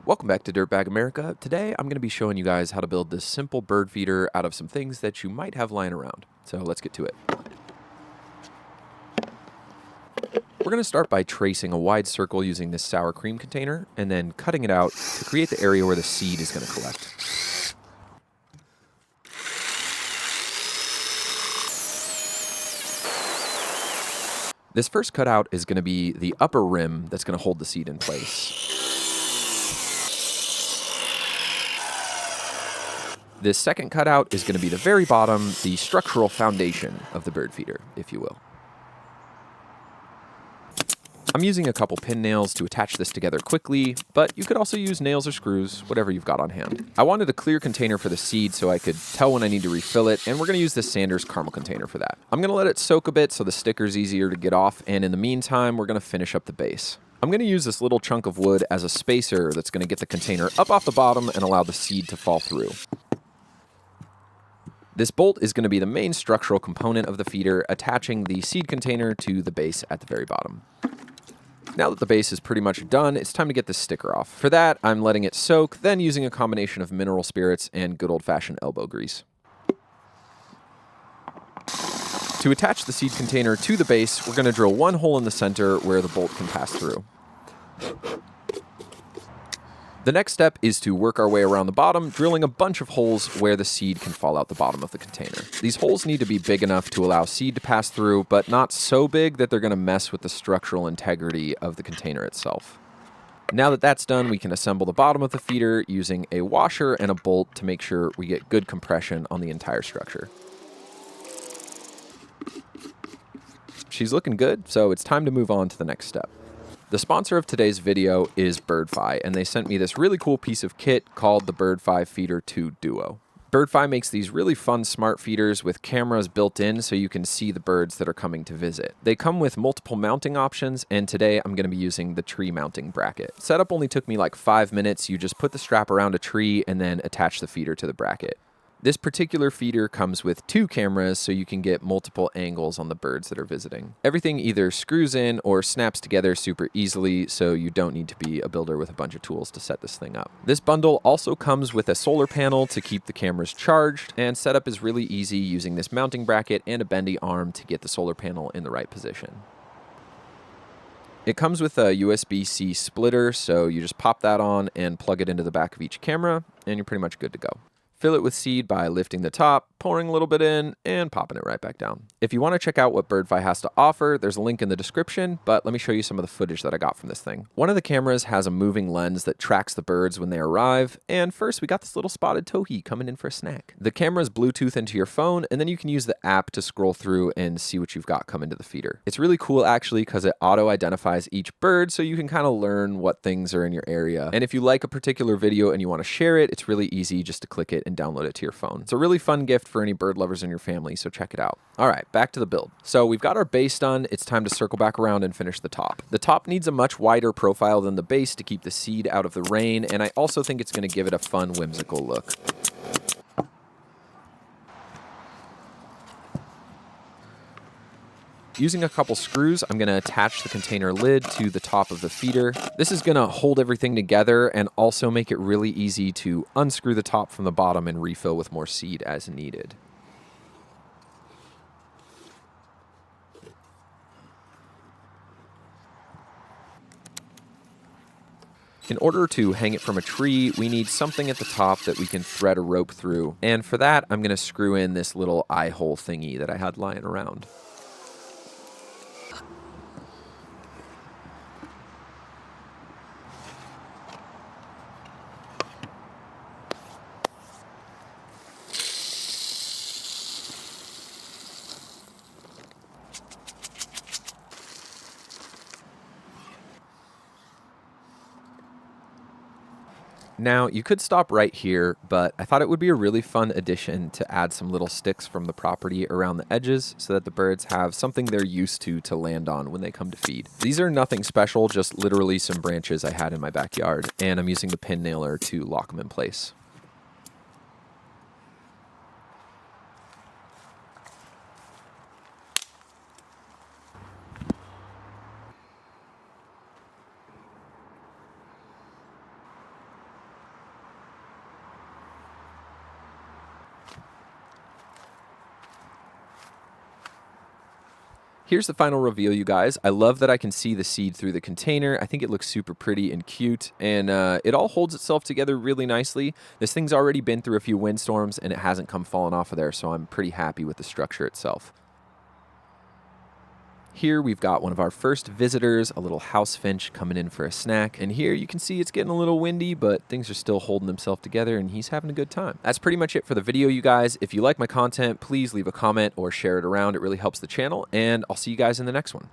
Welcome back to Dirtbag America. Today I'm going to be showing you guys how to build this simple bird feeder out of some things that you might have lying around. So let's get to it. We're going to start by tracing a wide circle using this sour cream container and then cutting it out to create the area where the seed is going to collect. This first cutout is going to be the upper rim that's going to hold the seed in place. This second cutout is going to be the very bottom, the structural foundation of the bird feeder, if you will. I'm using a couple pin nails to attach this together quickly, but you could also use nails or screws, whatever you've got on hand. I wanted a clear container for the seed so I could tell when I need to refill it, and we're going to use this Sanders caramel container for that. I'm going to let it soak a bit so the sticker's easier to get off, and in the meantime, we're going to finish up the base. I'm going to use this little chunk of wood as a spacer that's going to get the container up off the bottom and allow the seed to fall through. This bolt is going to be the main structural component of the feeder, attaching the seed container to the base at the very bottom. Now that the base is pretty much done, it's time to get this sticker off. For that, I'm letting it soak, then using a combination of mineral spirits and good old-fashioned elbow grease. To attach the seed container to the base, we're going to drill one hole in the center where the bolt can pass through. The next step is to work our way around the bottom, drilling a bunch of holes where the seed can fall out the bottom of the container. These holes need to be big enough to allow seed to pass through, but not so big that they're going to mess with the structural integrity of the container itself. Now that that's done, we can assemble the bottom of the feeder using a washer and a bolt to make sure we get good compression on the entire structure. She's looking good, so it's time to move on to the next step. The sponsor of today's video is Birdfy, and they sent me this really cool piece of kit called the Birdfy Feeder 2 Duo. Birdfy makes these really fun smart feeders with cameras built in so you can see the birds that are coming to visit. They come with multiple mounting options, and today I'm going to be using the tree mounting bracket. Setup only took me like 5 minutes. You just put the strap around a tree and then attach the feeder to the bracket. This particular feeder comes with 2 cameras so you can get multiple angles on the birds that are visiting. Everything either screws in or snaps together super easily, so you don't need to be a builder with a bunch of tools to set this thing up. This bundle also comes with a solar panel to keep the cameras charged, and setup is really easy using this mounting bracket and a bendy arm to get the solar panel in the right position. It comes with a USB-C splitter, so you just pop that on and plug it into the back of each camera, and you're pretty much good to go. Fill it with seed by lifting the top, pouring a little bit in, and popping it right back down. If you want to check out what Birdfy has to offer, there's a link in the description, but let me show you some of the footage that I got from this thing. One of the cameras has a moving lens that tracks the birds when they arrive, and first we got this little spotted towhee coming in for a snack. The camera's Bluetooth into your phone, and then you can use the app to scroll through and see what you've got coming to the feeder. It's really cool actually because it auto-identifies each bird, so you can kind of learn what things are in your area. And if you like a particular video and you want to share it, it's really easy just to click it and download it to your phone. It's a really fun gift for any bird lovers in your family, so check it out. All right, back to the build. So we've got our base done. It's time to circle back around and finish the top. The top needs a much wider profile than the base to keep the seed out of the rain, and I also think it's going to give it a fun, whimsical look. Using a couple screws, I'm going to attach the container lid to the top of the feeder. This is going to hold everything together and also make it really easy to unscrew the top from the bottom and refill with more seed as needed. In order to hang it from a tree, we need something at the top that we can thread a rope through. And for that, I'm going to screw in this little eye hole thingy that I had lying around. Now, you could stop right here, but I thought it would be a really fun addition to add some little sticks from the property around the edges so that the birds have something they're used to land on when they come to feed. These are nothing special, just literally some branches I had in my backyard, and I'm using the pin nailer to lock them in place. Here's the final reveal, you guys. I love that I can see the seed through the container. I think it looks super pretty and cute, and it all holds itself together really nicely. This thing's already been through a few windstorms, and it hasn't come falling off of there, so I'm pretty happy with the structure itself. Here we've got one of our first visitors, a little house finch coming in for a snack. And here you can see it's getting a little windy, but things are still holding themselves together and he's having a good time. That's pretty much it for the video, you guys. If you like my content, please leave a comment or share it around. It really helps the channel, and I'll see you guys in the next one.